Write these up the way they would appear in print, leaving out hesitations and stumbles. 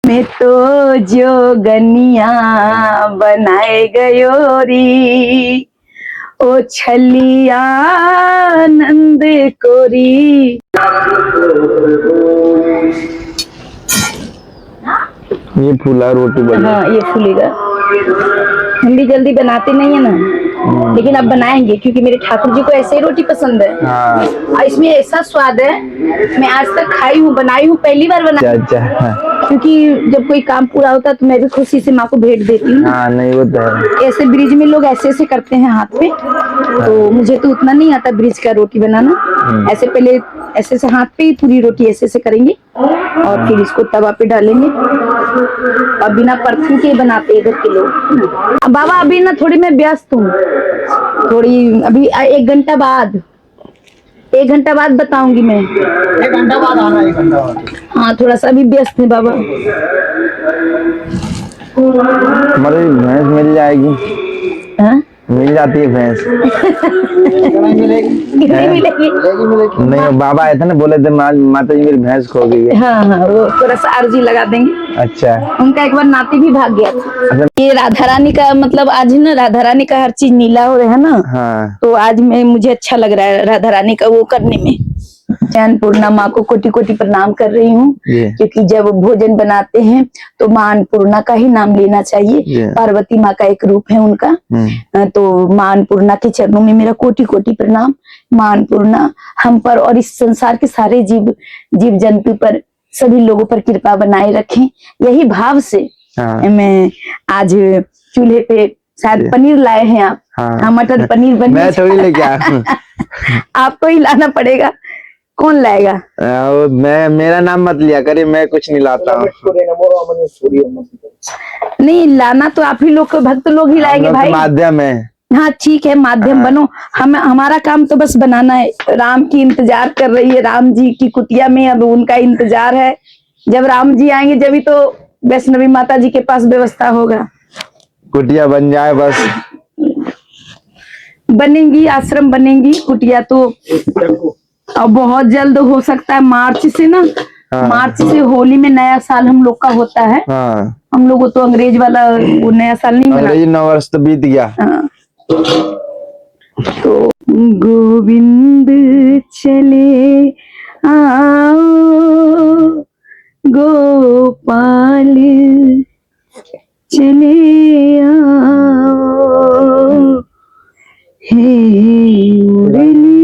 में तो जोगनिया बनाए गयो री, ओ छलिया नंद कोरी। हाँ ये फूलेगा। हम भी जल्दी बनाते नहीं है ना, लेकिन अब बनाएंगे क्योंकि मेरे ठाकुर जी को ऐसे ही रोटी पसंद है। हाँ। और इसमें ऐसा स्वाद है, मैं आज तक खाई हूँ, बनाई हूँ, पहली बार बना। अच्छा हाँ। क्योंकि जब कोई काम पूरा होता है तो मैं भी खुशी से माँ को भेंट देती हूँ। हाँ नहीं वो तो है। ऐसे ब्रिज में लोग ऐसे ऐसे करते हैं हाथ पे, तो मुझे तो उतना नहीं आता ब्रिज का रोटी बनाना। ऐसे पहले ऐसे ऐसे हाथ पे ही पूरी रोटी ऐसे ऐसे करेंगे और फिर इसको तवा पे डालेंगे और बिना परथन के बनाते इधर के लोग। बाबा अभी ना थोड़ी मैं व्यस्त हूँ, थोड़ी अभी 1 घंटा बाद, 1 घंटा बाद बताऊंगी मैं। 1 घंटा बाद आना, 1 घंटा बाद। हाँ थोड़ा सा अभी व्यस्त है बाबा। हमारी भैंस मिल जाएगी। हाँ? मिल जाती है भैंस। नहीं मिलेगी। कितनी मिलेगी? मिलेगी। नहीं बाबा आए थे ना, बोले थे माता जी मेरी भैंस खो गई है। हाँ हाँ वो थोड़ा सा अर्जी लगा देंगे। अच्छा। उनका एक बार नाती भी भाग गया था। अच्छा। ये राधा रानी का मतलब आज ना राधा रानी का हर चीज नीला हो रहा है ना। हाँ। तो आज मैं मुझे अच्छा लग रहा है राधा रानी का वो करने में। अन्नपूर्णा माँ को कोटि कोटि प्रणाम कर रही हूँ, क्योंकि जब भोजन बनाते हैं तो माँ अन्नपूर्णा का ही नाम लेना चाहिए। पार्वती माँ का एक रूप है उनका। तो माँ अन्नपूर्णा के चरणों में मेरा कोटि कोटि प्रणाम। माँ अन्नपूर्णा हम पर और इस संसार के सारे जीव जंतु पर, सभी लोगों पर कृपा बनाए रखें, यही भाव से मैं आज चूल्हे पे शायद पनीर लाए हैं आप। हाँ मटर पनीर बनी। मैं थोड़ी लेके आया। आपको ही लाना पड़ेगा। कौन लाएगा? मेरा नाम मत लिया करे, मैं कुछ नहीं लाता हूँ। नहीं लाना तो आप ही लोग को, भक्त लोग ही लाएंगे भाई। माध्यम है। हाँ ठीक है माध्यम बनो। हमारा काम तो बस बनाना है। राम की इंतजार कर रही है, राम जी की कुटिया में अब उनका इंतजार है। जब राम जी आएंगे जब तो वैष्णवी माता जी के पास व्यवस्था होगा। कुटिया बन जाए बस। बनेंगी, आश्रम बनेंगी, कुटिया तो अब बहुत जल्द हो सकता है। मार्च से ना, मार्च से होली में नया साल हम लोग का होता है। हम लोग तो अंग्रेज वाला वो नया साल नहीं मनाते। अंग्रेजी नव वर्ष तो बीत गया। तो गोविंद चले आओ, गोपाल चले आओ, हे मुरली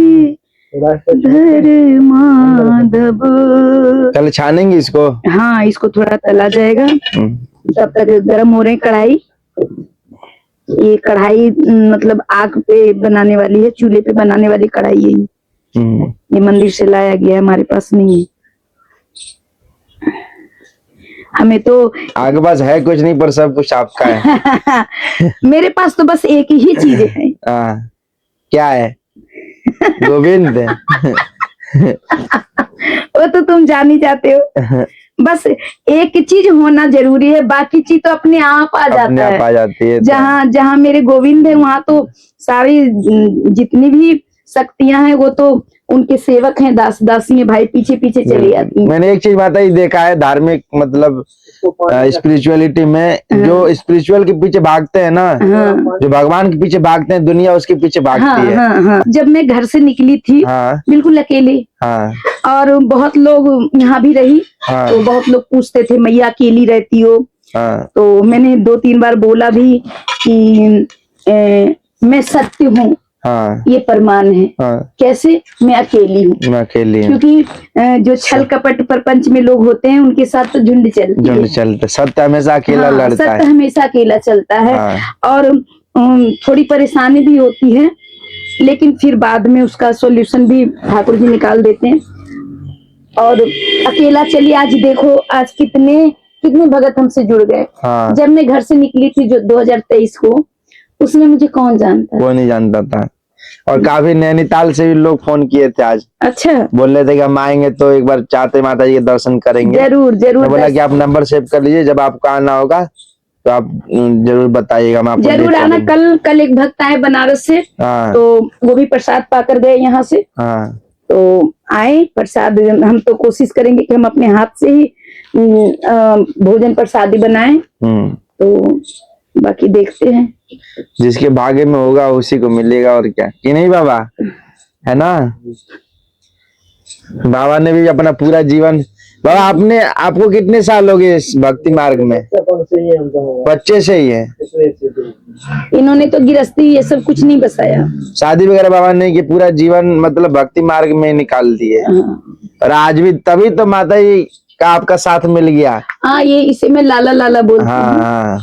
धर माधव। कल छानेंगे इसको। हाँ इसको थोड़ा तला जाएगा, तब तक गर्म हो रहे कढ़ाई। ये कढ़ाई मतलब आग पे बनाने वाली है, चूल्हे पे बनाने वाली कढ़ाई है। ये मंदिर से लाया गया है, हमारे पास नहीं है। हमें तो आगे पास है कुछ नहीं, पर सब कुछ आपका है। मेरे पास तो बस एक ही चीज है। क्या है? गोविंद। वो तो तुम जान ही जाते हो। बस एक चीज होना जरूरी है, बाकी चीज तो अपने आप आ जाती है। जहाँ जहाँ मेरे गोविंद है वहाँ तो सारी जितनी भी शक्तियां हैं वो तो उनके सेवक हैं, दास दासी हैं भाई, पीछे पीछे चली आती हैं। मैंने एक चीज बात ही देखा है धार्मिक मतलब स्पिरिचुअलिटी में, जो स्पिरिचुअल के पीछे भागते हैं ना, जो भगवान के पीछे भागते हैं, दुनिया उसके पीछे भागती है। जब मैं घर से निकली थी बिल्कुल अकेले, और बहुत लोग यहाँ भी रही, तो बहुत लोग पूछते थे मैया अकेली रहती हो। तो मैंने 2-3 बार बोला भी कि मैं सत्य हूँ, ये प्रमाण है। कैसे? मैं अकेली हूँ। क्योंकि जो छल कपट प्रपंच में लोग होते हैं उनके साथ तो झुंड चलते, सत्य हमेशा अकेला लड़ता है। सत्य हमेशा अकेला चलता है। और थोड़ी परेशानी भी होती है, लेकिन फिर बाद में उसका सॉल्यूशन भी ठाकुर जी निकाल देते हैं। और अकेला चलिए, आज देखो आज कितने भगत हमसे जुड़ गए। जब मैं घर से निकली थी जो 2023 को, उसमें मुझे कौन जानता? कोई नहीं जानता था। और काफी नैनीताल से भी लोग फोन किए थे आज। अच्छा। बोल रहे थे कि हम आएंगे तो एक बार चाहते माता जी के दर्शन करेंगे। जरूर जरूर। बोला कि आप नंबर सेव कर लीजिए, जब आपको आना होगा तो आप जरूर बताइएगा, हम आपको जरूर आना। कल एक भक्त आए बनारस से, तो वो भी प्रसाद पाकर गए यहाँ से। तो आए प्रसाद, हम तो कोशिश करेंगे कि हम अपने हाथ से ही भोजन प्रसादी बनाए, तो बाकी देखते हैं। जिसके भाग्य में होगा उसी को मिलेगा, और क्या, कि नहीं बाबा, है ना। बाबा ने भी अपना पूरा जीवन, बाबा आपको कितने साल हो गए इस भक्ति मार्ग में? बच्चे से ही है। इन्होंने तो गृहस्थी ये सब कुछ नहीं बसाया, शादी वगैरह बाबा ने कि पूरा जीवन मतलब भक्ति मार्ग में निकाल दिए। और आज भी तभी तो माता जी का आपका साथ मिल गया। हाँ, ये इसे मैं लाला लाला बोलती हूँ। हाँ,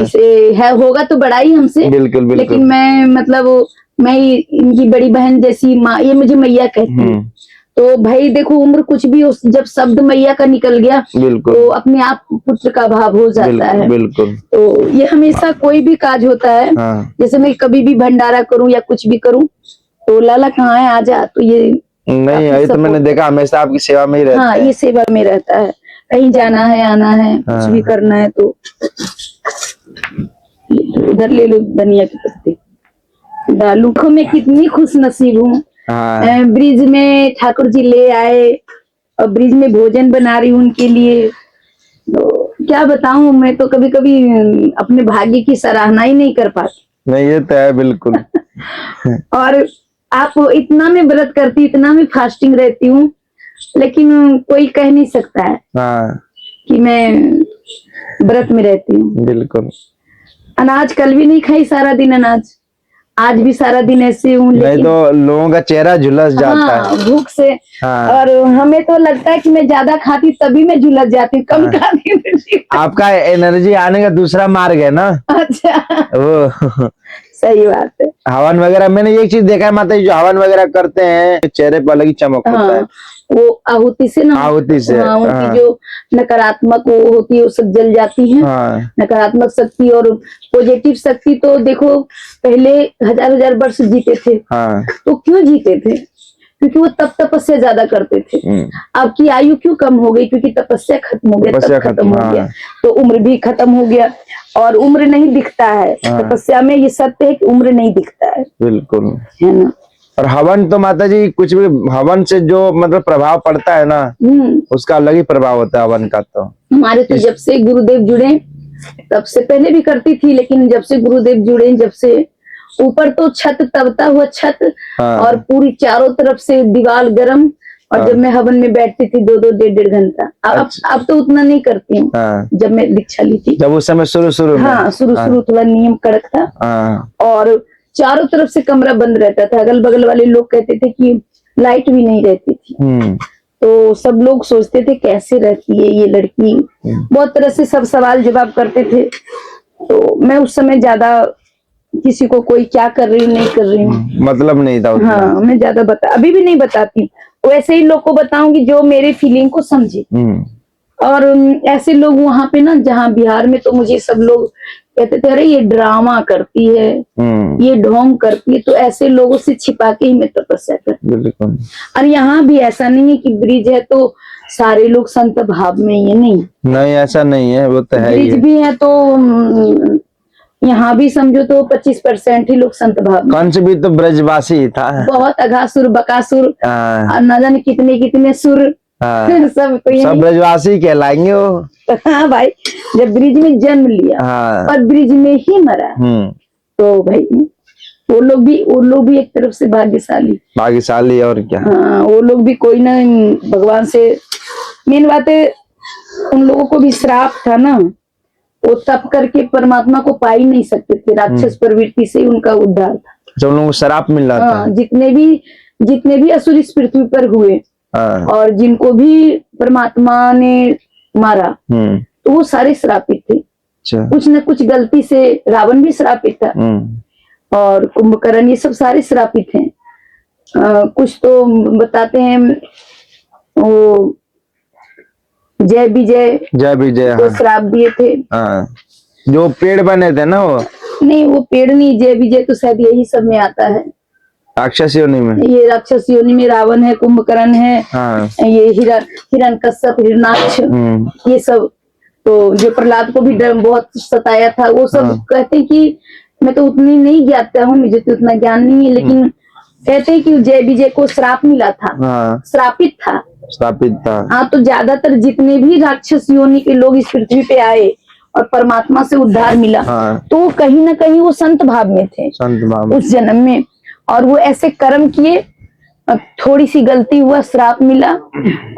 इसे है, होगा तो बड़ा ही हमसे, बिल्कुल बिल्कुल। लेकिन मैं मतलब मैं इनकी बड़ी बहन जैसी माँ, ये मुझे मैया कहती है। तो भाई देखो, उम्र कुछ भी हो, जब शब्द मैया का निकल गया तो अपने आप पुत्र का भाव हो जाता है। बिल्कुल। तो ये हमेशा कोई भी काज होता है, जैसे मैं कभी भी भंडारा करूं या कुछ भी करूं तो लाला कहाँ है, आजा, तो ये नहीं, ये तो मैंने देखा, हमेशा आपकी सेवा में ही रहता है। हाँ, ये सेवा में रहता है, कहीं जाना है, आना है, कुछ भी करना है तो उधर ले लो धनिया की पत्ती डालू। मैं कितनी खुश नसीब हूँ। ब्रिज में ठाकुर जी ले आए और ब्रिज में भोजन बना रही हूँ उनके लिए। तो क्या बताऊं, मैं तो कभी कभी अपने भाग्य की सराहना ही नहीं कर पाती। नहीं, ये तो है बिल्कुल। और आप इतना मैं व्रत करती, इतना मैं फास्टिंग रहती हूँ, लेकिन कोई कह नहीं सकता है कि मैं व्रत में रहती हूँ। बिल्कुल। अनाज कल भी नहीं खाई सारा दिन अनाज, आज भी सारा दिन ऐसे हूँ। नहीं तो लोगों का चेहरा झुलस जाता है भूख से। और हमें तो लगता है कि मैं ज्यादा खाती तभी मैं झुलस जाती हूँ, कम खाती। आपका एनर्जी आने का दूसरा मार्ग है ना। अच्छा, वो सही बात है। हवन वगैरह, मैंने एक चीज देखा है माता जी, जो हवन वगैरह करते हैं चेहरे पर अलग ही चमक होता है। वो आहुति से ना, आहुति से उनकी जो नकारात्मक वो होती है वो सब जल जाती है। नकारात्मक शक्ति और पॉजिटिव शक्ति तो देखो, पहले हजार हजार वर्ष जीते थे। तो क्यों जीते थे? क्योंकि वो तपस्या ज्यादा करते थे। आपकी आयु क्यों कम हो गई? क्योंकि तपस्या खत्म हो गया, तप खत्म हो गया, तो उम्र भी खत्म हो गया। और उम्र नहीं दिखता है तपस्या में, ये सत्य है कि उम्र नहीं दिखता है। बिल्कुल, है ना। और हवन तो माता जी, कुछ भी हवन से जो मतलब प्रभाव पड़ता है ना, उसका अलग ही प्रभाव होता है हवन का। तो हमारे तो जब से गुरुदेव जुड़े, तब से पहले भी करती थी, लेकिन जब से गुरुदेव जुड़े, जब से ऊपर तो छत, तबता हुआ छत, और पूरी चारों तरफ से दीवार गरम। और जब मैं हवन में बैठती थी 2-2, 1.5 घंटा। अब तो उतना नहीं करती हूँ। जब मैं दीक्षा ली थी, जब उस समय शुरू थोड़ा नियम कड़क था। और चारों तरफ से कमरा बंद रहता था। अगल बगल वाले लोग कहते थे कि लाइट भी नहीं रहती थी। तो सब लोग सोचते थे कैसे रहती है ये लड़की। बहुत तरह से सब सवाल जवाब करते थे। तो मैं उस समय ज्यादा किसी को कोई क्या कर रही हूँ, नहीं कर रही हूँ, मतलब नहीं था। हाँ, मैं ज्यादा अभी भी नहीं बताती। वैसे ही लोग को बताऊंगी जो मेरे फीलिंग को समझे। और ऐसे लोग वहां पे ना, जहाँ बिहार में, तो मुझे सब लोग कहते थे, अरे ये ड्रामा करती है, ये ढोंग करती है। तो ऐसे लोगों से छिपा के ही मैं तपस्या करती हूँ। और यहाँ भी ऐसा नहीं है कि ब्रिज है तो सारे लोग संत भाव में, ये नहीं, ऐसा नहीं है। वो तो है, ब्रिज भी है तो यहाँ भी समझो तो 25% ही लोग संत भाव में। कंस भी तो ब्रजवासी था, बहुत अघासुर, बकासुर, और न जाने कितने कितने सुर। सब ब्रजवासी कहलाएंगे वो। हाँ भाई, जब ब्रिज में जन्म लिया और ब्रिज में ही मरा, तो भाई वो लोग भी एक तरफ से भाग्यशाली। और क्या, वो लोग भी कोई ना भगवान से। मेन बात है, उन लोगों को भी श्राप था ना, वो तप करके परमात्मा को पा ही नहीं सकते थे। राक्षस प्रवृत्ति से उनका उद्धार था। जब लोगों को श्राप मिल रहा था, जितने भी असुर इस पृथ्वी पर हुए, और जिनको भी परमात्मा ने मारा, तो वो सारे श्रापित थे। कुछ न कुछ गलती से। रावण भी श्रापित था, और कुंभकर्ण, ये सब सारे श्रापित हैं। कुछ तो बताते हैं वो जय विजय को श्राप दिए थे। जो पेड़ बने थे ना, वो नहीं, वो पेड़ नहीं, जय विजय तो शायद यही सब में आता है, राक्षस योनि में। ये राक्षस योनि में रावण है, कुंभकर्ण है, ये हिरण्यकश्यप, हिरणाक्ष, ये सब। तो जो प्रहलाद को भी बहुत सताया था, वो सब कहते हैं कि मैं तो उतनी नहीं ज्ञाता हूँ, मुझे तो उतना ज्ञान नहीं है, लेकिन कहते हैं कि जय विजय को श्राप मिला था, श्रापित था। स्थापित था। हाँ, तो ज्यादातर जितने भी राक्षस योनि के लोग इस पृथ्वी पे आए और परमात्मा से उद्धार मिला, हाँ। तो वो कहीं ना कहीं वो संत भाव में थे, संत भाव उस जन्म में। और वो ऐसे कर्म किए, थोड़ी सी गलती हुआ, श्राप मिला,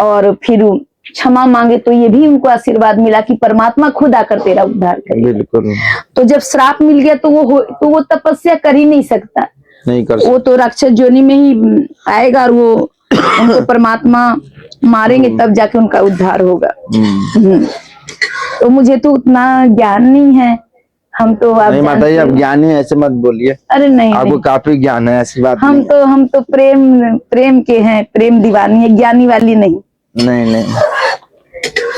और फिर क्षमा मांगे तो ये भी उनको आशीर्वाद मिला कि परमात्मा खुद आकर तेरा उद्धार करे। बिल्कुल। तो जब श्राप मिल गया तो वो तपस्या कर ही नहीं सकता, नहीं कर वो सकता। तो राक्षस योनि में ही आएगा, और वो उनको परमात्मा मारेंगे तब जाके उनका उद्धार होगा। तो मुझे तो उतना ज्ञान नहीं है, हम तो आप नहीं माता जी, आप ज्ञानी ऐसे मत बोलिए। अरे नहीं, आपको नहीं। काफी ज्ञान है, ऐसी बात हम तो प्रेम के हैं, प्रेम दीवानी है, ज्ञानी वाली नहीं। नहीं।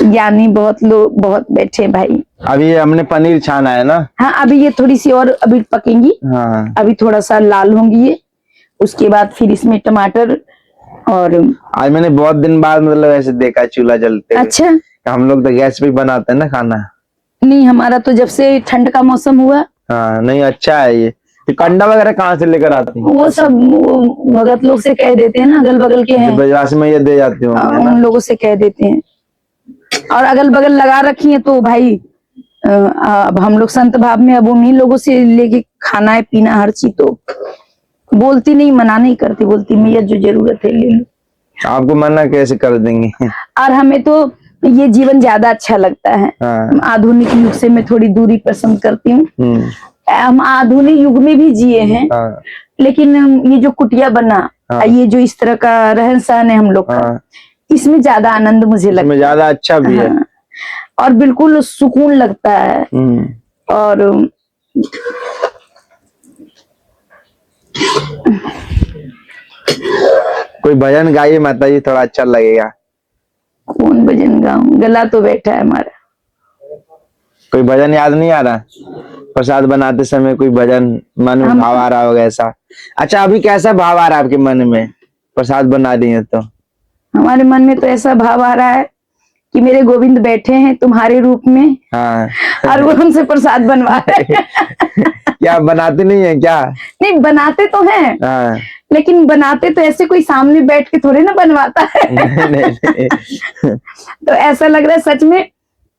ज्ञानी बहुत लोग बहुत बैठे भाई। अभी हमने पनीर छाना है ना। हाँ, अभी ये थोड़ी सी और अभी पकेंगी। हाँ। अभी थोड़ा सा लाल होंगी ये, उसके बाद फिर इसमें टमाटर। और आज मैंने बहुत दिन बाद मतलब ऐसे देखा चूल्हा जलते हुए। अच्छा, हम लोग तो गैस पे बनाते हैं ना खाना। नहीं, हमारा तो जब से ठंड का मौसम हुआ। हाँ, नहीं अच्छा है ये। कंडा वगैरह कहाँ से लेकर आती हैं? वो सब भगत लोग से कह देते हैं ना, अगल बगल के हैं, बजवास में ये दे जाती हूँ उन लोगों से कह देते हैं। और अगल बगल लगा रखी है तो भाई अब हम लोग संत भाव में, अब उन्हीं लोगों से लेके खाना है पीना हर चीज। तो बोलती नहीं, मना नहीं करती, बोलती मैया जो जरूरत है ले लो। आपको मना कैसे कर देंगे? और हमें तो ये जीवन ज्यादा अच्छा लगता है। हाँ। आधुनिक युग से मैं थोड़ी दूरी पसंद करती हूँ। हम आधुनिक युग में भी जिए हैं। हाँ। लेकिन ये जो कुटिया बना, हाँ। ये जो इस तरह का रहन सहन है हम लोग का, हाँ। इसमें ज्यादा आनंद मुझे लगता है, ज्यादा अच्छा भी है। हाँ। और बिल्कुल सुकून लगता है। और कोई भजन गाइए माता जी, थोड़ा अच्छा लगेगा। कौन भजन गाऊं, गला तो बैठा है हमारा। कोई भजन याद नहीं आ रहा? प्रसाद बनाते समय कोई भजन मन में भाव आ रहा होगा ऐसा? अच्छा, अभी कैसा भाव आ रहा है आपके मन में प्रसाद बना रही है तो? हमारे मन में तो ऐसा भाव आ रहा है कि मेरे गोविंद बैठे हैं तुम्हारे रूप में। हाँ। और वो हमसे प्रसाद बनवा रहे हैं। क्या बनाते नहीं है क्या? नहीं, बनाते तो हैं। हाँ। लेकिन बनाते तो ऐसे कोई सामने बैठ के थोड़े ना बनवाता है। नहीं। तो ऐसा लग रहा है सच में,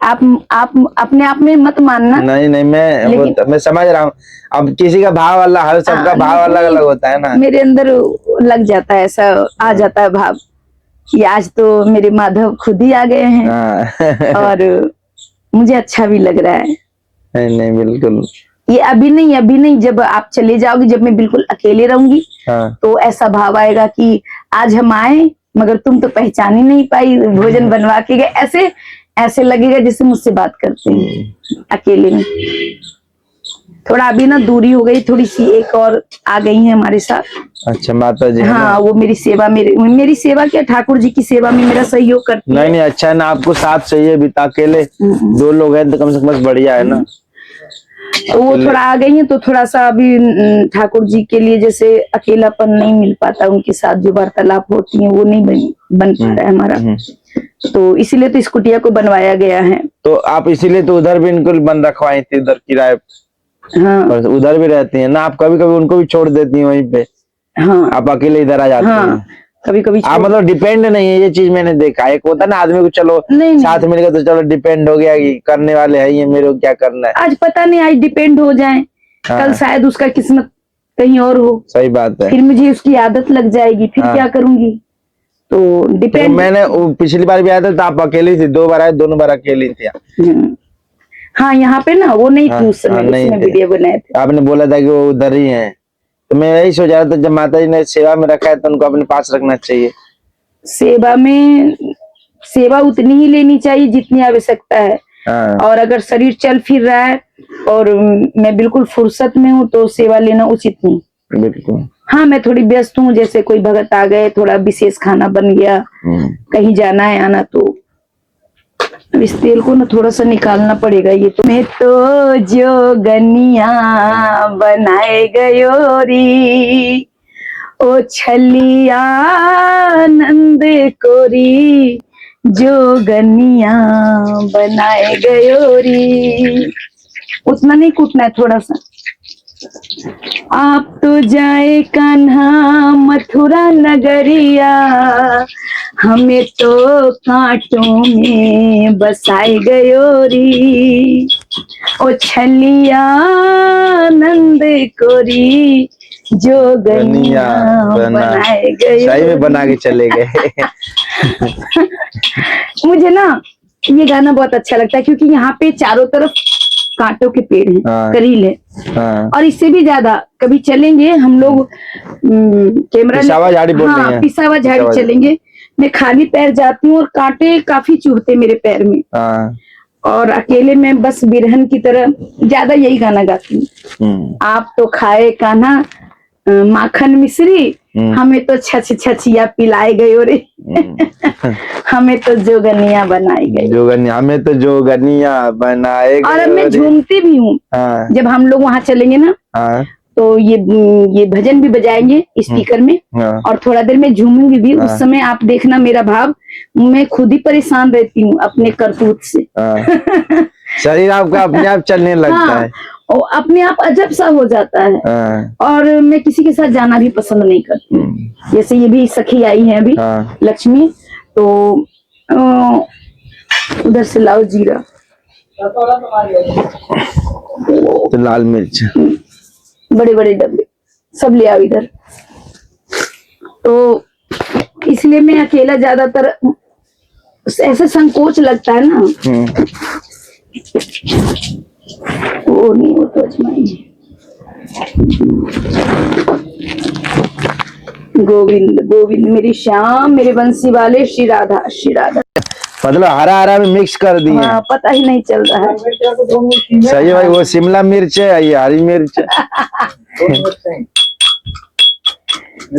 आप अपने आप में मत मानना। नहीं, मैं समझ रहा हूँ। अब किसी का भाव अलग, हर सबका भाव अलग अलग होता है ना। मेरे अंदर लग जाता है, ऐसा आ जाता है भाव कि आज तो मेरे माधव खुद ही आ गए हैं। और मुझे अच्छा भी लग रहा है। नहीं बिल्कुल। ये अभी नहीं, जब आप चले जाओगे, जब मैं बिल्कुल अकेले रहूंगी, तो ऐसा भाव आएगा कि आज हम आए मगर तुम तो पहचान ही नहीं पाई, भोजन बनवा के गए। ऐसे लगेगा जैसे मुझसे बात करते हैं अकेले में। थोड़ा अभी ना दूरी हो गई, थोड़ी सी एक और आ गई है हमारे साथ। अच्छा, माता जी। हाँ, वो मेरी सेवा, मेरी सेवा क्या, ठाकुर जी की सेवा में मेरा सहयोग करती है। नहीं, अच्छा है ना, आपको साथ चाहिए भी, अकेले 2 लोग हैं तो कम से कम बस बढ़िया है ना। तो वो थोड़ा आ गई है, तो थोड़ा सा अभी ठाकुर जी के लिए जैसे अकेलापन नहीं मिल पाता, उनके साथ जो वार्तालाप होती है वो नहीं बन पा रहा है हमारा। तो इसीलिए तो इस कुटिया को बनवाया गया है। तो आप इसीलिए तो उधर भी इनको बंद रखवाई थी, उधर किराए। हाँ। और उधर भी रहती है ना आप, कभी कभी उनको भी छोड़ देती हैं वहीं पे। हाँ। आप अकेले इधर आ जाते हैं। कभी कभी आप मतलब डिपेंड नहीं है, ये चीज मैंने देखा। एक होता है ना आदमी को, चलो साथ मिल गया तो चलो डिपेंड हो गया कि करने वाले है ये, मेरे को क्या करना है। आज पता नहीं, आज डिपेंड हो जाए, कल शायद उसका किस्मत कहीं और हो। सही बात है। फिर मुझे उसकी आदत लग जाएगी, फिर क्या करूंगी? तो डिपेंड। तो मैंने पिछली बार भी आया था तो आप अकेली थी, 2 बार आए, दोनों बार अकेली थी। हाँ, यहाँ पे ना वो नहीं थी उस समय, उसमें वीडियो बनाए थे। आपने बोला था कि वो उधर ही है, तो मैं यही सोच रहा था जब माता जी ने सेवा में रखा है तो उनको अपने पास रखना चाहिए। सेवा उतनी ही लेनी चाहिए जितनी आवश्यकता है। और अगर शरीर चल फिर रहा है और मैं बिल्कुल फुर्सत में हूँ तो सेवा लेना उचित नहीं। बिल्कुल। हाँ, मैं थोड़ी व्यस्त हूँ, जैसे कोई भगत आ गए, थोड़ा विशेष खाना बन गया, कहीं जाना है आना, तो इस तेल को ना थोड़ा सा निकालना पड़ेगा। ये तो मैं तो जोगनिया बनाए गयो री, ओ छलिया नंद कोरी, जोगनिया बनाए गयो री। उतना नहीं कूटना है, थोड़ा सा आप तो जाए कान्हा मथुरा नगरिया, हमें तो कांटों में बसाए गयोरी, ओ छलिया नंद कोरी जोगनिया बनाए गए। सही में बना के चले गए। मुझे ना ये गाना बहुत अच्छा लगता है क्योंकि यहाँ पे चारों तरफ कांटों के पेड़ हैं, हाँ। करील है, हाँ। और इससे भी ज्यादा कभी चलेंगे हम लोग कैमरा पिसावा झाड़ी बोल रही हाँ हैं। पिसावा झाड़ी पिसावा चलेंगे, मैं खाली पैर जाती हूँ और कांटे काफी चुभते मेरे पैर में, हाँ। और अकेले में बस बिरहन की तरह ज्यादा यही गाना गाती हूँ। आप तो खाए कान्हा माखन मिश्री, हमें तो छछ छछिया पिलाए गए रे। हमें तो जोगनिया बनाई गई, जोगनिया, हमें तो जोगनिया बनाए गए। और अब मैं झूमती भी हूँ। हाँ। जब हम लोग वहाँ चलेंगे ना, हाँ। तो ये भजन भी बजाएंगे स्पीकर में, हाँ। और थोड़ा देर में झूमूंगी भी। हाँ। उस समय आप देखना मेरा भाव, मैं खुद ही परेशान रहती हूँ अपने करतूत से। हाँ। शरीर आपका अपने आप चलने लगता हाँ, है, और अपने आप अजब सा हो जाता है। हाँ। और मैं किसी के साथ जाना भी पसंद नहीं करती हूँ। जैसे ये भी सखी आई है अभी, हाँ। लक्ष्मी, तो उधर से लाओ जीरा, तो लाल मिर्च, बड़े बड़े डब्बे सब ले आओ इधर। तो इसलिए मैं अकेला ज्यादातर, ऐसे संकोच लगता है ना। वो नहीं, वो तो अजमाई। गोविंद गोविंद मेरी श्याम, मेरे बंसी वाले श्री राधा श्री राधा। मतलब हरा हरा में मिक्स कर दिए। हाँ, पता ही नहीं चल रहा है। सही है भाई, वो शिमला मिर्च है, ये हरी मिर्च है।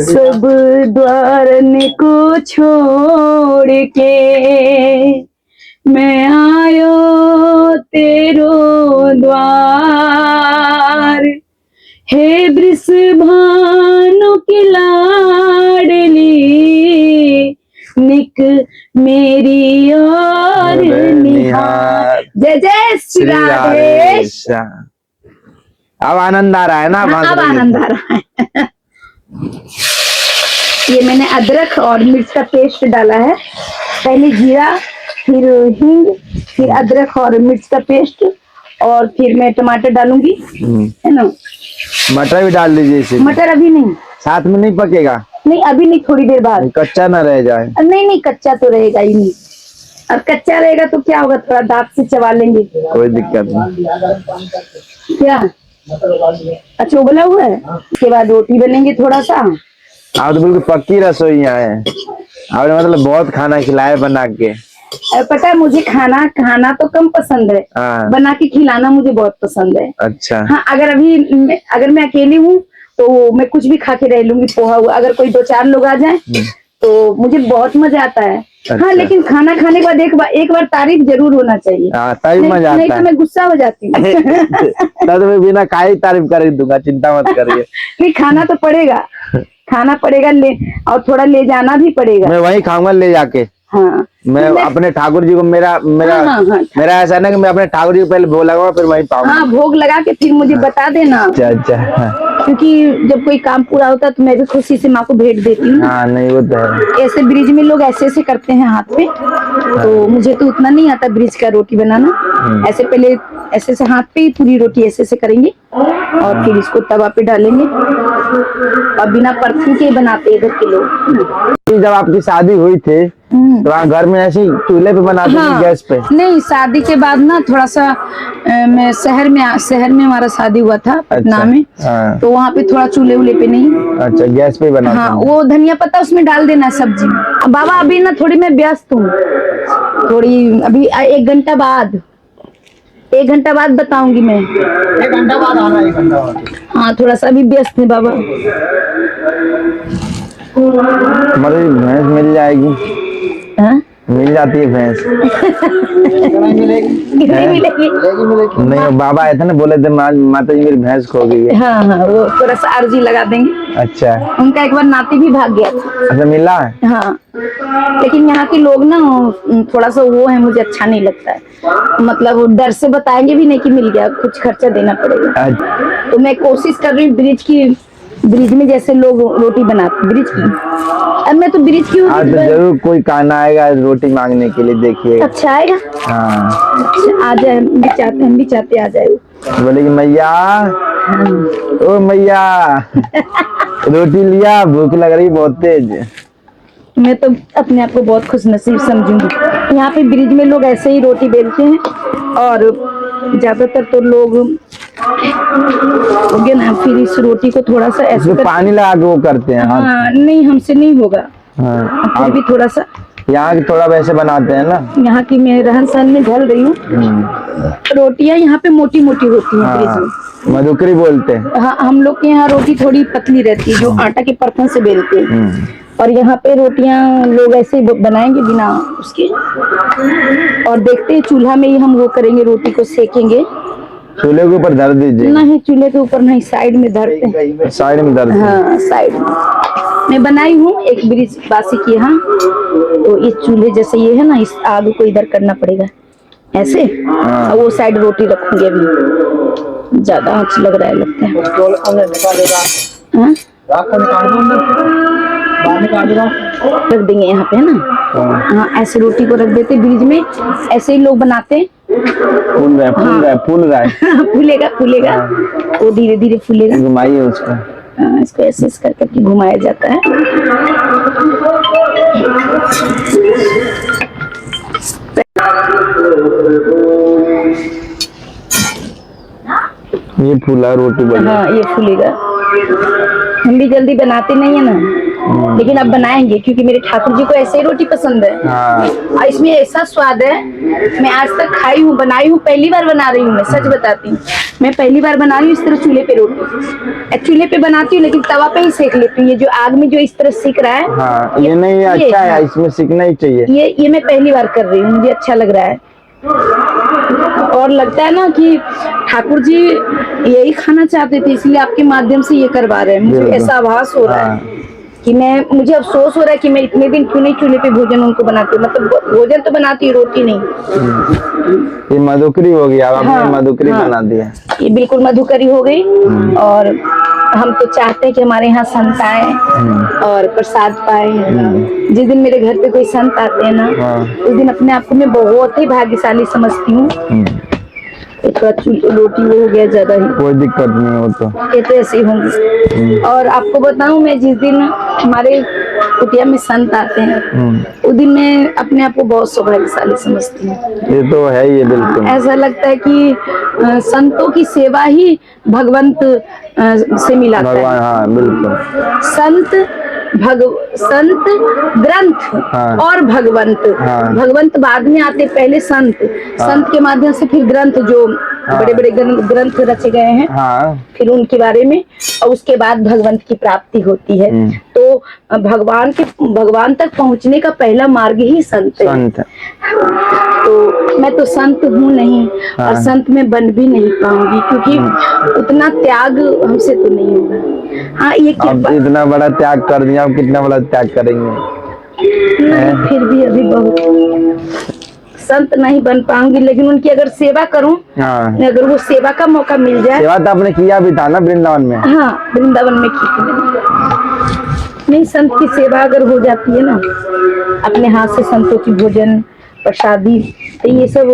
सब द्वारन को छोड़ के मैं आयो तेरो द्वार, हे वृषभानु की लाडली, निक मेरी और निहार। जय जय श्री राधे। अब आनंद आ रहा है ना? अब आनंद आ रहा है। ये मैंने अदरक और मिर्च का पेस्ट डाला है, पहले जीरा, फिर हींग, फिर अदरक और मिर्च का पेस्ट, और फिर मैं टमाटर डालूंगी, है ना। मटर भी डाल दीजिए इसे। मटर अभी नहीं, साथ में नहीं पकेगा? नहीं अभी नहीं, थोड़ी देर बाद। कच्चा ना रह जाए। नहीं नहीं, कच्चा तो रहेगा ही नहीं। अब कच्चा रहेगा तो क्या होगा, थोड़ा दांत से चबा लेंगे, कोई दिक्कत नहीं। क्या अच्छा उबला हुआ है। उसके बाद रोटी बनेंगे थोड़ा सा। आप तो बिल्कुल पक्की रसोइया है, आपने मतलब बहुत खाना खिलाया बना के। पता है मुझे खाना तो कम पसंद है, हाँ। बना के खिलाना मुझे बहुत पसंद है। अच्छा। हाँ, अगर मैं अकेली हूँ तो मैं कुछ भी खा के रह लूंगी, पोहा हुआ। अगर कोई 2-4 लोग आ जाए तो मुझे बहुत मजा आता है। अच्छा। हाँ, लेकिन खाना खाने के बाद एक बार तारीफ जरूर होना चाहिए। तभी मजा आता है, नहीं तो मैं गुस्सा हो जाती हूँ। तब मैं बिना खाए तारीफ कर दूंगा, चिंता मत करिए। नहीं, खाना तो पड़ेगा, खाना पड़ेगा, और थोड़ा ले जाना भी पड़ेगा। मैं वही खाऊंगा ले जाके। हाँ, मैं अपने ठाकुर जी को मेरा मेरा ऐसा ना कि मैं अपने ठाकुर जी को पहले भोग लगाऊंगा, फिर वहीं पाऊंगा। हाँ, भोग लगा के फिर मुझे बता देना। अच्छा। क्योंकि जब कोई काम पूरा होता है तो मैं भी खुशी से माँ को भेंट देती हूँ। हाँ, नहीं वो तो है। ऐसे ब्रिज में लोग ऐसे करते हैं हाथ पे, तो मुझे तो उतना नहीं आता ब्रिज का रोटी बनाना। ऐसे पहले ऐसे हाथ पे ही पूरी रोटी ऐसे करेंगे, और फिर इसको तवा पे डालेंगे, और बिना परथी के बनाते इधर के लोग। जब आपकी शादी हुई थी तो वहाँ घर में ऐसे चूल्हे पे बनाते थे, गैस पे? नहीं, शादी के बाद ना थोड़ा सा मैं शहर में हमारा शादी हुआ था पटना में। हाँ। तो वहाँ पे थोड़ा चूल्हे पे नहीं। अच्छा, गैस पे बनाते हाँ, हैं। वो धनिया पत्ता उसमें डाल देना सब्जी में। बाबा अभी ना थोड़ी मैं व्यस्त हूँ, थोड़ी अभी 1 घंटा बाद बताऊंगी मैं। 1 घंटा बाद आना, 1 घंटा बाद। हाँ, थोड़ा सा अभी व्यस्त है बाबा। हमारी भैंस मिल जाएगी? हाँ? मिल जाती है भैंस। नहीं मिलेगी, कितनी मिलेगी? मिलेगी मिलेगी। नहीं, बाबा आए थे ना, बोले थे माता जी मेरी भैंस खो गई है। हाँ हाँ, वो थोड़ा सा अर्जी लगा देंगे। अच्छा उनका एक बार नाती भी भाग गया था। अच्छा, मिला है? हाँ, लेकिन यहाँ के लोग ना थोड़ा सा वो है, मुझे अच्छा नहीं लगता है। मतलब डर से बताएंगे भी नहीं कि मिल गया, कुछ खर्चा देना पड़ेगा। तो मैं कोशिश कर रही हूँ ब्रिज में जैसे लोग रोटी बनाते ब्रिज की, अब मैं तो ब्रिज की आज तो जरूर कोई काना आएगा रोटी मांगने के लिए, देखिए। अच्छा आएगा। हाँ, अच्छा, आ जाए, हम भी चाहते आ जाए। बोले कि मैया, ओ मैया रोटी लिया, भूख लग रही बहुत तेज। मैं तो अपने आप को बहुत खुशनसीब समझूंगी। यहाँ पे ब्रिज में लोग ऐसे ही रोटी बेलते हैं, और ज्यादातर तो लोग हो गया ना, फिर इस रोटी को थोड़ा सा ऐसे इसमें पानी लगा के वो करते हैं। हाँ, नहीं हमसे नहीं होगा। हाँ, फिर भी थोड़ा सा यहाँ की थोड़ा वैसे बनाते हैं ना। यहाँ की मैं रहन सहन में ढल रही हूँ। रोटियां यहाँ पे मोटी मोटी होती हैं ब्रिज में। हाँ, मधुकरी बोलते हैं। हाँ, हम लोग के यहाँ रोटी थोड़ी पतली रहती है, जो आटा के बर्तन से बेलते हैं। और यहाँ पे रोटियां लोग ऐसे ही बनाएंगे बिना उसके, और देखते हैं चूल्हा में ही हम वो करेंगे, रोटी को सेकेंगे। चूल्हे के ऊपर धर दीजिए। नहीं, चूल्हे के ऊपर नहीं, साइड में धरते हैं। साइड में धर दीजिए। हाँ, साइड में मैं बनाई हूँ एक ब्रिज बासी की। हाँ, तो इस चूल्हे जैसे ये है ना, इस आग को इधर करना पड़ेगा ऐसे, और वो साइड रोटी रखूंगी। अभी ज्यादा आँच लग रहा है लगता है। स्टॉल अंदर निकाल देगा। हाँ, राख को निकाल दो अंदर, बाहर निकाल देगा। रख देंगे यहाँ पे, है ना। हाँ, ऐसे रोटी को रख देते ब्रिज में, ऐसे ही लोग बनाते हैं। फूल रहा है। फूलेगा फूलेगा, वो धीरे धीरे फूलेगा। घुमाइए उसको। हाँ, इसको ऐसे करके घुमाया जाता है। ये फूला रोटी बनी। हाँ, ये फूलेगा। हम भी जल्दी बनाते नहीं है ना, लेकिन अब बनाएंगे, क्योंकि मेरे ठाकुर जी को ऐसे ही रोटी पसंद है। हाँ, और इसमें ऐसा स्वाद है, मैं आज तक खाई हूँ, बनाई हूँ, पहली बार बना रही हूँ। मैं सच बताती हूँ, मैं पहली बार बना रही हूँ इस तरह चूल्हे पे रोटी। चूल्हे पे बनाती हूँ, लेकिन तवा पे ही सेक लेती हूँ। ये जो आग में जो इस तरह सीख रहा है, हाँ, ये नहीं अच्छा है, हाँ, इसमें सीखना ही चाहिए। ये मैं पहली बार कर रही हूँ, मुझे अच्छा लग रहा है। और लगता है ना कि ठाकुर जी यही खाना चाहते थे, इसलिए आपके माध्यम से ये करवा रहे हैं। मुझे बिल्कुल। ऐसा आभास हो रहा है हाँ। कि मुझे अफसोस हो रहा है कि मैं इतने दिन क्यों नहीं चूल्हे पे भोजन उनको बनाती हूँ। मतलब भोजन तो बनाती हूँ, रोटी नहीं। ये मधुकरी हो गया, अब हाँ, आपने मधुकरी हाँ, बना दिया। ये बिल्कुल मधुकरी हो गई। और हम तो चाहते हैं कि हमारे यहाँ संत आए और प्रसाद पाए। जिस दिन मेरे घर पे कोई संत आते हैं ना, उस दिन अपने आप को मैं बहुत ही भाग्यशाली समझती हूँ। थोड़ा रोटी वो हो गया ज्यादा ही, कोई दिक्कत नहीं हो तो ये तो ऐसे ही होंगे। और आपको बताऊं, मैं जिस दिन हमारे कुटिया में संत आते हैं, उस दिन मैं अपने आप को बहुत सौभाग्यशाली समझती हूँ। ये तो है, ये बिल्कुल ऐसा लगता है कि संतों की सेवा ही भगवंत से मिलाता है। भगवान। हाँ बिल्कुल। संत ग्रंथ, हाँ, और भगवंत। हाँ, भगवंत बाद में आते, पहले संत। हाँ, संत के माध्यम से फिर ग्रंथ, जो बड़े बड़े ग्रंथ रचे गए हैं, हाँ, फिर उनके बारे में, और उसके बाद भगवंत की प्राप्ति होती है। तो भगवान तक पहुंचने का पहला मार्ग ही संत है। संत। तो मैं तो संत हूँ नहीं, और संत में बन भी नहीं पाऊंगी, क्योंकि उतना त्याग हमसे तो नहीं होगा। हाँ, ये अब इतना बड़ा त्याग कर दिया, अब कितना बड़ा त्याग करेंगे? नहीं, फिर भी अभी बहुत संत नहीं बन पाऊंगी, लेकिन उनकी अगर सेवा करूं, हाँ, अगर वो सेवा का मौका मिल जाए। सेवा तो आपने किया भी था ना वृंदावन में? हाँ, वृंदावन में की थी मैंने। नहीं, संत की सेवा अगर हो जाती है ना, अपने हाथ से संतों की भोजन प्रसादी, तो ये सब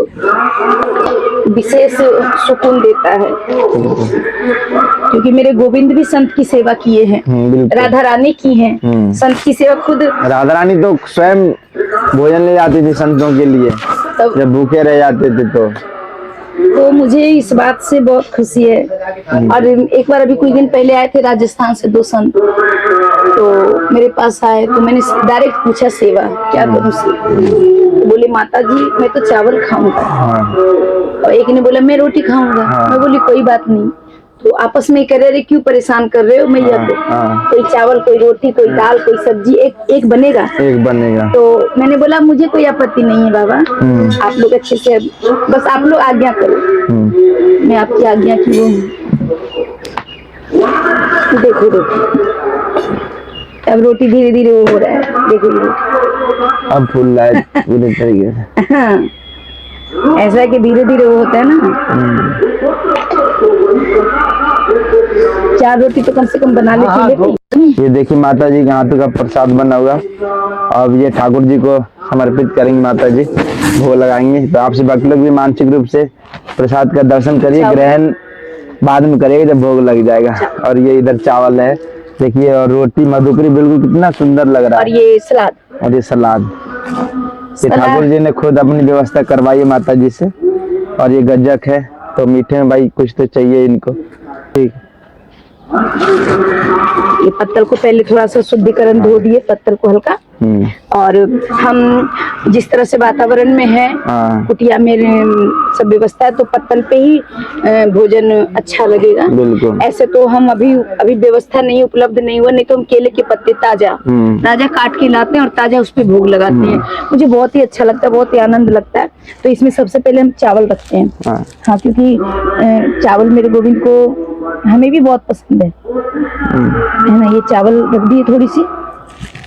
विशेष सुकून देता है। क्योंकि मेरे गोविंद भी संत की सेवा किए हैं, राधा रानी की हैं। संत की सेवा खुद राधा रानी तो स्वयं भोजन ले जाती थी संतों के लिए, जब भूखे रह जाते थे तो मुझे इस बात से बहुत खुशी है। और एक बार अभी कुछ दिन पहले आए थे राजस्थान से 2 संत, तो मेरे पास आए, तो मैंने डायरेक्ट पूछा सेवा क्या करूं से? बोले माता जी मैं तो चावल खाऊंगा। और एक ने बोला मैं रोटी खाऊंगा। मैं बोली कोई बात नहीं, तो आपस में कह रहे क्यों परेशान कर रहे हो मैया को, कोई चावल कोई रोटी कोई दाल कोई सब्जी एक बनेगा। एक बनेगा। तो मैंने बोला मुझे कोई आपत्ति नहीं है बाबा, आप लोग अच्छे से, बस आप लोग आज्ञा करो, मैं आपकी आज्ञा की वो हूँ। देखो रोटी, अब रोटी धीरे धीरे वो हो रहा है, देखो ये रोटी अब फूल रहा है पूरे तरीके से। हाँ, ऐसा है कि धीरे धीरे वो होता है ना। 4 रोटी तो कम से कम बना लेती है। ये देखिए माता जी के हाथों का प्रसाद बना हुआ, अब ये ठाकुर जी को समर्पित करेंगे माता जी, भोग लगाएंगे। तो आपसे भक्त लोग भी मानसिक रूप से प्रसाद का दर्शन करिए, ग्रहण बाद में करिएगा जब भोग लग जाएगा। और ये इधर चावल है देखिए, और रोटी मधुकरी बिल्कुल कितना सुंदर लग रहा है, और ये सलाद, और ये सलाद, ये ठाकुर जी ने खुद अपनी व्यवस्था करवाई है माता जी से। और ये गज्जक है, तो मीठे में भाई कुछ तो चाहिए इनको। ठीक, ये पत्तल को पहले थोड़ा सा शुद्धिकरण धो दिए, पत्तल को हल्का। और हम जिस तरह से वातावरण में है, कुटिया में सब व्यवस्था है, तो पत्तल पे ही भोजन अच्छा लगेगा। बिल्कुल। ऐसे तो हम अभी व्यवस्था नहीं, उपलब्ध नहीं हुआ, नहीं तो हम केले के पत्ते ताजा काट के लाते हैं और ताजा उस पे भोग लगाते हैं। मुझे बहुत ही अच्छा लगता है, बहुत ही आनंद लगता है। तो इसमें सबसे पहले हम चावल रखते हैं। हाँ, क्योंकि चावल मेरे गोविंद को, हमें भी बहुत पसंद है ना। ये चावल रख दिए थोड़ी सी,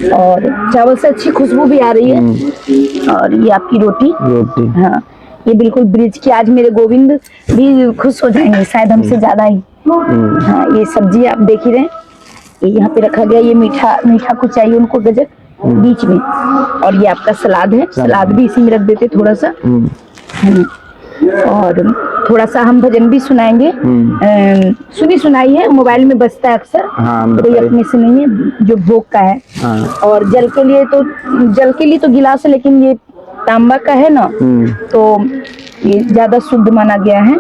और चावल से अच्छी खुशबू भी आ रही है। और ये आपकी रोटी। हाँ, ये बिल्कुल ब्रिज की, आज मेरे गोविंद भी खुश हो जाएंगे शायद हमसे ज्यादा ही। हाँ, ये सब्जी आप देख ही रहे हैं, ये यहाँ पे रखा गया। ये मीठा कुछ चाहिए उनको, गजक बीच में। और ये आपका सलाद है, सलाद भी इसी में रख देते थोड़ा सा। और थोड़ा सा हम भजन भी सुनाएंगे, सुनाई है, मोबाइल में बजता है अक्सर। कोई अपने से नहीं है, जो भोग का है। और जल के लिए तो गिलास है, लेकिन ये तांबा का है ना, तो ये ज्यादा शुद्ध माना गया है,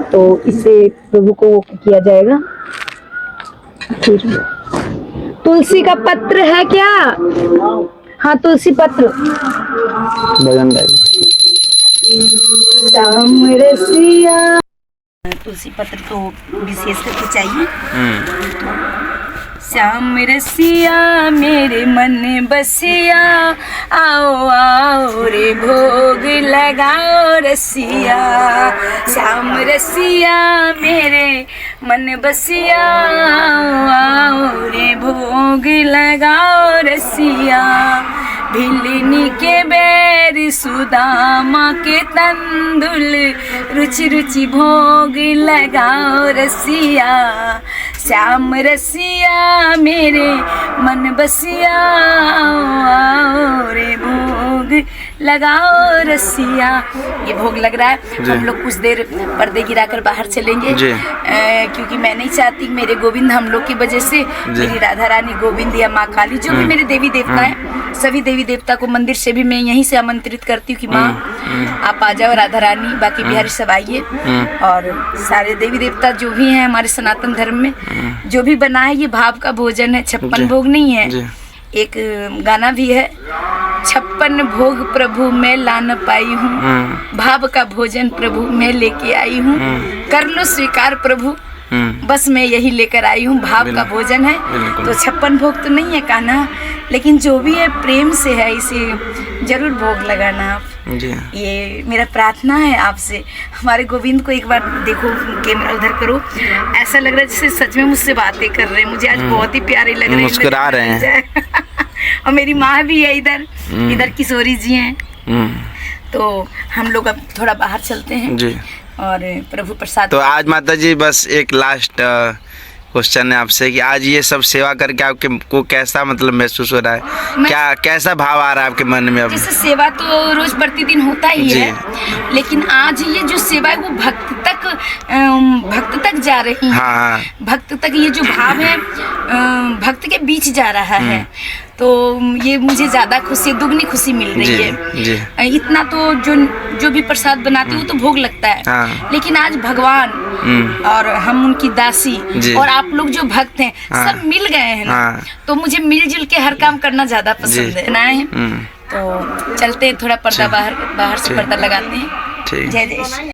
तो इससे प्रभु को किया जाएगा। फिर तुलसी का पत्र है क्या? हाँ, तुलसी पत्र भजन तुलसी पत्र तो विशेष करके चाहिए। श्याम रसिया मेरे मन बसिया, आओ आओ रे भोग लगाओ रसिया। श्याम रसिया मेरे मन बसिया, आओ आओ रे भोग लगाओ रसिया। भिलनी के बैर सुदामा के तंदुल, रुचि रुचि भोग लगाओ रसिया। श्याम रसिया मेरे मन बसिया, आओ रे भोग लगाओ रसिया। ये भोग लग रहा है। हम लोग कुछ देर पर्दे गिराकर बाहर चलेंगे, क्योंकि मैं नहीं चाहती मेरे गोविंद, हम लोग की वजह से मेरी राधा रानी, गोविंद या माँ काली, जो भी मेरे देवी देवता हैं, सभी देवी देवता को मंदिर से भी मैं यहीं से आमंत्रित करती हूँ कि माँ आप आ जाओ, राधा रानी, बाकी बिहारी सब आइए। और सारे देवी देवता जो भी हैं हमारे सनातन धर्म में, जो भी बना है ये भाव का भोजन है, 56 भोग नहीं है। एक गाना भी है, 56 भोग प्रभु मैं ला न पाई हूँ, भाव का भोजन प्रभु मैं लेके आई हूँ, कर लो स्वीकार प्रभु, बस मैं यही लेकर आई हूँ, भाव का भोजन है। तो 56 भोग तो नहीं है कान्हा, लेकिन जो भी है प्रेम से है, इसे जरूर भोग लगाना आप। ये मेरा प्रार्थना है आपसे। हमारे गोविंद को एक बार देखो, कैमरा उधर करो, ऐसा लग रहा है जैसे सच में मुझसे बातें कर रहे हैं। मुझे आज बहुत ही प्यारे लग रहे हैं, मुस्कुरा रहे हैं। और मेरी माँ भी है इधर किशोरी जी हैं। तो हम लोग अब थोड़ा बाहर चलते हैं जी, और प्रभु प्रसाद। तो आज माता जी बस एक लास्ट क्वेश्चन है आपसे कि आज ये सब सेवा करके आपके को कैसा मतलब महसूस हो रहा है, क्या कैसा भाव आ रहा है आपके मन में? अब जैसे सेवा तो रोज प्रतिदिन होता ही है, लेकिन आज ये जो सेवा है वो भक्त तक जा रही है। हाँ। भक्त तक ये जो भाव है भक्त के बीच जा रहा है, तो ये मुझे ज्यादा खुशी, दुगनी खुशी मिल रही है जी। इतना तो जो भी प्रसाद बनाते हो तो भोग लगता है। हाँ। लेकिन आज भगवान और हम उनकी दासी और आप लोग जो भक्त हैं, सब मिल गए हैं ना। हाँ। तो मुझे मिलजुल के हर काम करना ज्यादा पसंद है ना। तो चलते हैं, थोड़ा पर्दा बाहर से पर्दा लगाते हैं। जय जय।